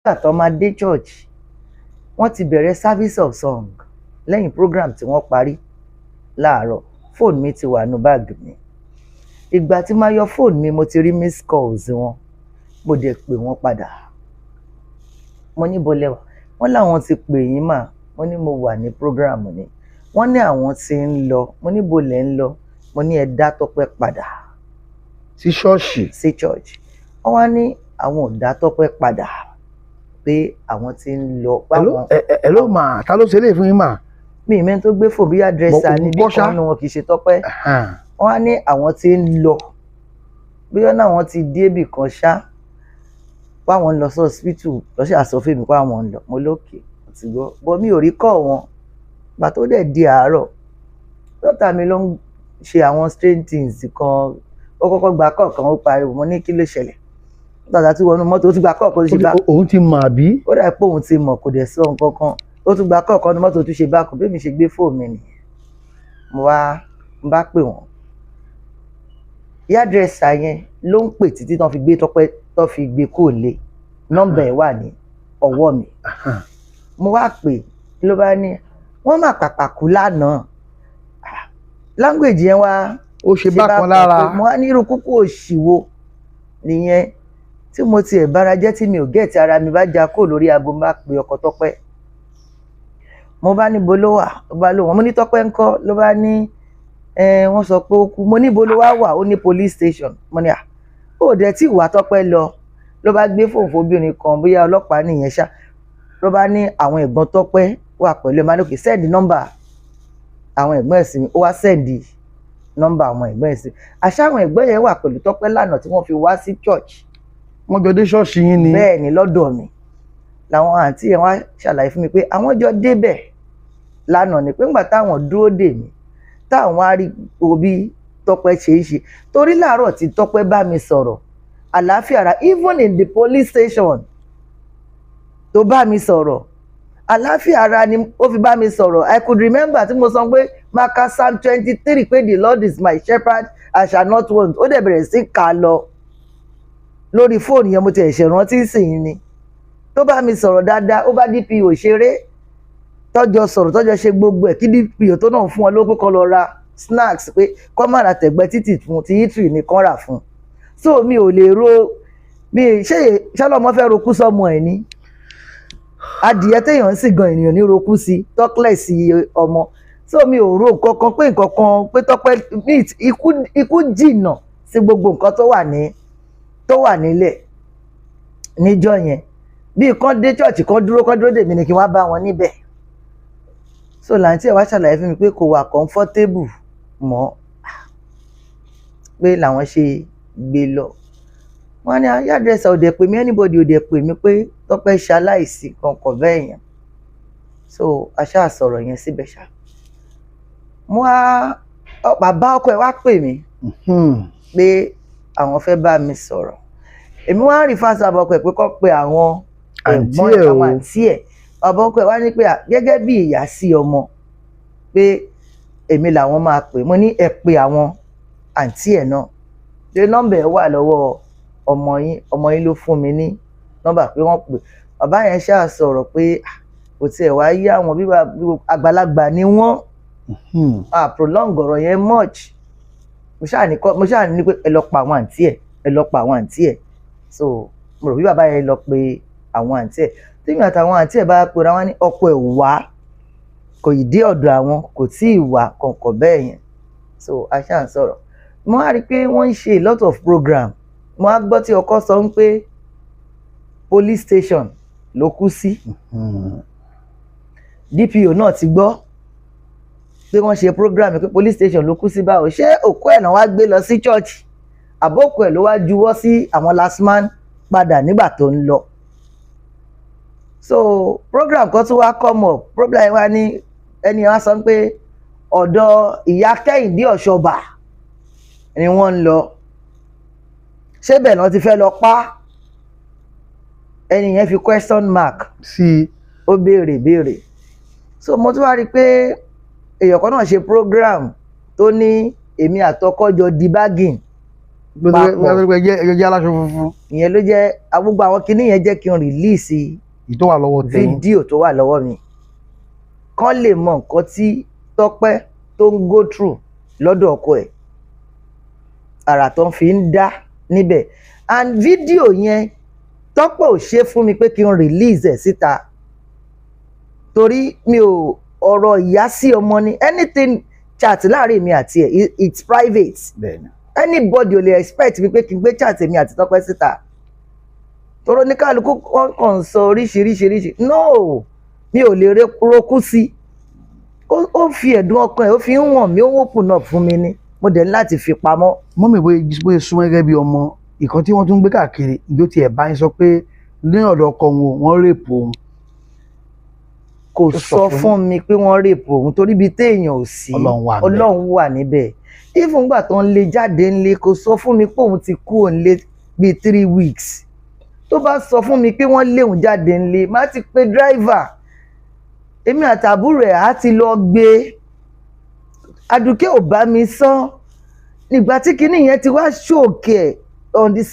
nígbà tó máa dé church wọ́n ti bẹ̀rẹ̀ service of song lẹ́yìn program tí wọ́n parí láàárọ̀. Fóònù mi ti wà nínú báàgì mi. Ìgbà tí máa yọ fóònù mi mo ti rí miss calls wọn, mo dẹ̀ pè wọ́n padà. Mo ní bo lẹ́wà, wọ́n láwọn ti pè yín mà, mo ní mo wà ní program ni. Wọ́n ní àwọn ti ń lọ, mo ní bo lẹ̀ ń lọ, mo ní ẹ dá Tọ́pẹ́ padà sí ṣọ́ọ̀ṣì. sí church. Wọ́n wá ní àwọn ò dá Tọ́pẹ́ padà pé àwọn ti ń lọ. ẹ ló mà ta ló ṣe lè fún yín mà. Mi ì mẹ́ni tó gbé fò bí àdírẹ́sà níbí kan nínú wọn kì í ṣe Tọ́pẹ́. Wọ́n á ní àwọn tí ń lọ bóyá náà wọ́n ti dé ibì kan ṣá páwọn ń lọ sí hospital lọ́sẹ̀ àsọfún mi páwọn ń lọ. Mo lókè àti gbọ́ bọ́ mi ò rí kọ́ wọn. Gbà tó dẹ̀ di àárọ̀ dọ́tà mi ló ń ṣe àwọn strange things kan. Ó kọ́kọ́ gba kọ̀ọ̀kan ó pariwo, mo ní kí ló ṣẹlẹ̀. Dọ́tà tí wọnú mọ́tò ó ti gba kọ̀ọ̀kan ó ti gba. Òun ti mọ̀ àbí. Ó dà pé òun ti mọ̀ kò dẹ̀ sọ nǹkan kan. Ó tún gba kọ̀ọ̀kan ní mọ́tò tó ṣe bákan bí mi ṣe gbé fóònù mi nìyẹn. Mo bá pè wọ́n. Hairdresser yẹn ló ń pè títí tán fi gbé Tọ́pẹ́ tán fi gbé kó lé. Nọ́mbà ẹ̀ wà ní ọwọ́ mi. Mo wá pè ló bá ní wọ́n mà pàpà kú lánàá. Language yẹn wá ó ṣe bákan lára. Mo wá ní irú kúkú òṣìwò nìyẹn tí mo tiẹ̀ bára jẹ́ tí mi ò gẹ̀ẹ́tì ara mi bá já kó lórí aago bá pe ọkọ Tọ́pẹ́. Mo bá ní bo ló wà, ó bá lóhùn, mo ní Tọ́pẹ́ ńkọ́, ló bá ní wọ́n sọ pé ó kú. Mo ní bo ló wà, ó ní police station. Mo ní ó dẹ̀ tí ìwà Tọ́pẹ́ lọ. Ló bá gbé fóònù fóbìnrin kan bóyá ọlọ́pàá nìyẹn ṣá. Ló bá ní àwọn ẹ̀gbọ́n Tọ́pẹ́ wà pẹ̀lú ẹ̀ máa ní òkè send nọ́mbà àwọn ẹ̀gbọ́n ẹ̀ sí mi. Ó wá send nọ́mbà àwọn ẹ̀gbọ́n ẹ̀ sí mi. Àṣà àwọn ẹ̀gbọ́n yẹn wà pẹ̀lú Tọ́pẹ́ lánàá tí wọ́n fi wá sí church. Wọ́n jọ dé ṣọ́ọ̀ṣì yín ni. Bẹ́ẹ̀ ni lọ́dọ̀ mi làwọn àǹtí yẹn wá ṣàlàyé fún mi pé àwọn jọ débẹ̀ lánàá ni pé ńgbà táwọn dúró dè mí táwọn á rí bí Tọ́pẹ́ ṣe é ṣe. Torí láàárọ̀ tí Tọ́pẹ́ bá mi sọ̀rọ̀ àlàáfíà ara even in the police station tó bá mi sọ̀rọ̀ àlàáfíà ara ni ó fi bá mi sọ̀rọ̀. I could remember tí mo sọ pé maka Psalm 23 pé the Lord is my shepherd I shall not want. Ó dẹ̀ bẹ̀rẹ̀ sí kà lọ lórí fóònù yẹn mo ti ẹ̀ṣẹ̀ rántí sìn ni. Tó bá mi sọ̀rọ̀ dáadáa ó bá DPO ṣeré tọ́jọ́ sọ̀rọ̀ tọ́jọ́ ṣe gbogbo ẹ̀ kí DPO tó náà fún wọn ló pé kọ́ lọ ra snacks pé kọ́ má ra tẹ̀gbẹ́ títì fún ti eatery ní kọ́ rà fún. So mi ò lè ro mi ṣé ṣálọ́mọ fẹ́ rokú sọ́mọ ẹ̀ ní. Adìyẹ téèyàn ń sì gan ènìyàn ní rokú sí tọ́kílẹ̀ sí ọmọ. So mi ò ro nǹkan kan pé nǹkan kan pé Tọ́pẹ́ ikú jìnnà sí gbogbo nǹkan tó wà nílẹ̀ níjọ́ yẹn. Bí kan dé church kan dúró dè mí ni kí wọ́n bá wọn níbẹ̀. So làǹtí ẹ̀ wá ṣàlàyé fún mi pé kò wà comfortable mọ́ pé làwọn ṣe gbé lọ. Wọ́n ní hairdresser ò dẹ̀ pè mí anybody ò dẹ̀ pè mí pé Tọ́pẹ́ ṣaláìsí kankan bẹ́ẹ̀ yẹn. So a ṣáà sọ̀rọ̀ yẹn síbẹ̀ ṣá. Mo wá bàbá ọkọ ẹ̀ wá pè mí pé àwọn fẹ́ bá mi sọ̀rọ̀. Èmi wá rí fásitì bàbá ọkọ ẹ̀ pé kó pe àwọn ẹ̀gbọ́n àwọn àǹtí ẹ̀. Bàbá ọkọ ẹ̀ wá ní pé gẹ́gẹ́ bí ìyá sí ọmọ pé èmi làwọn máa pè. Mo ní ẹ pe àwọn àǹtí ẹ̀ náà. Ṣé nọ́mbà ẹ̀ wà lọ́wọ́ ọmọ yín ló fún mi ní nọ́mbà pé wọ́n pè. Bàbá yẹn ṣáà sọ̀rọ̀ pé kò tiẹ̀ wá yí àwọn bí àgbàlagbà ni wọ́n. Prolong ọ̀rọ̀ yẹn much. Mo ṣáà ní pé ẹ lọ pa àwọn àǹtí ẹ̀. So mo rò bí bàbá yẹn lọ pe àwọn àǹtí ẹ̀. Tí mi àtàwọn àǹtí ẹ̀ bá pera wọn ní ọkọ ẹ̀ wá kò ì dé ọ̀dọ̀ àwọn kò tí ì wà kọ̀ọ̀kan bẹ́ẹ̀ yẹn. So a ṣáà ń sọ̀rọ̀. Mo wá rí i pé wọ́n ń ṣe a lot of program. Mo wá gbọ́ tí ọkọ sọ pé police station ló kú sí. DPO náà ti gbọ́ pé wọ́n ṣe program pé police station ló kú sí báwo. Ṣé òkú ẹ̀ náà wá gbé lọ sí church àbókù ẹ̀ ló wá juwọ́ sí àwọn last man padà nígbà tó ń lọ. So program kan tún wá come up. Program yẹn wá ní ẹni wá sọ pé ọ̀dọ̀ ìyá Kẹ́hìndé Ọ̀ṣọ́bà ni wọ́n ń lọ. Ṣé bẹ́ẹ̀ náà ti fẹ́ lọ pa? Ẹni yẹn fi question mark sí. Ó béèrè. So mo tún wá rí i pé èèyàn kan náà ṣe program tó ní èmi àtọkọ jọ di bargain gbogbo ẹjẹ aláṣọ funfun ìyẹn ló jẹ́ gbogbo àwọn kinní yẹn jẹ́ kí n rìlíìsì ìtọ́ wà lọ́wọ́ tẹ̀yìn. fídíò tó wà lọ́wọ́ mi kán lè mọ nǹkan tí Tọ́pẹ́ tó ń go through lọ́dọ̀ ọkọ ẹ̀, àrà tó ń fi ń dá níbẹ̀. And fídíò yẹn Tọ́pẹ́ ò ṣe fún mi pé kí n release ẹ̀ síta torí mi ò ọ̀rọ̀ ìyá sí ọmọ ni anything chat láàrin mi àti ẹ̀ it's private. Bẹ́ẹ̀ni. Anybody ò lè expect mi pé kí n gbé chat mi àti Tọ́pẹ́ síta toro ní kálukú kàn sọ oríṣiríṣiríṣi no mi ò lè roku sí ó fi ẹ̀dùn ọkàn ẹ̀ ó fi ń wọ̀n mí ó open up fún mi ni mo dẹ̀ ní láti fi pamọ́. mọ́mì bóyá súnmọ́ gẹ́gẹ́ bí ọmọ ìkan tí wọ́n tún gbé káàkiri ìjó tiẹ̀ bá yín sọ pé ní ọ̀dọ̀ ọkọ wọn wọ́n rèpò òun. kò sọ fún mi pé wọ́n rèpò òun torí ibi téèyàn ò sí Ọlọ́run wà níbẹ̀ even gbà tó ń lé jáde ńlé kò sọ fún mi pé òun ti kú òǹlé bíi 3 weeks tó bá sọ fún mi pé wọ́n lé òun jáde ńlé má ti pe driver èmi àtàbúrò ẹ̀ á ti lọ gbé Àdùkẹ́ ò bá mi sọ nígbà tí kinní yẹn ti wá ṣòkè on the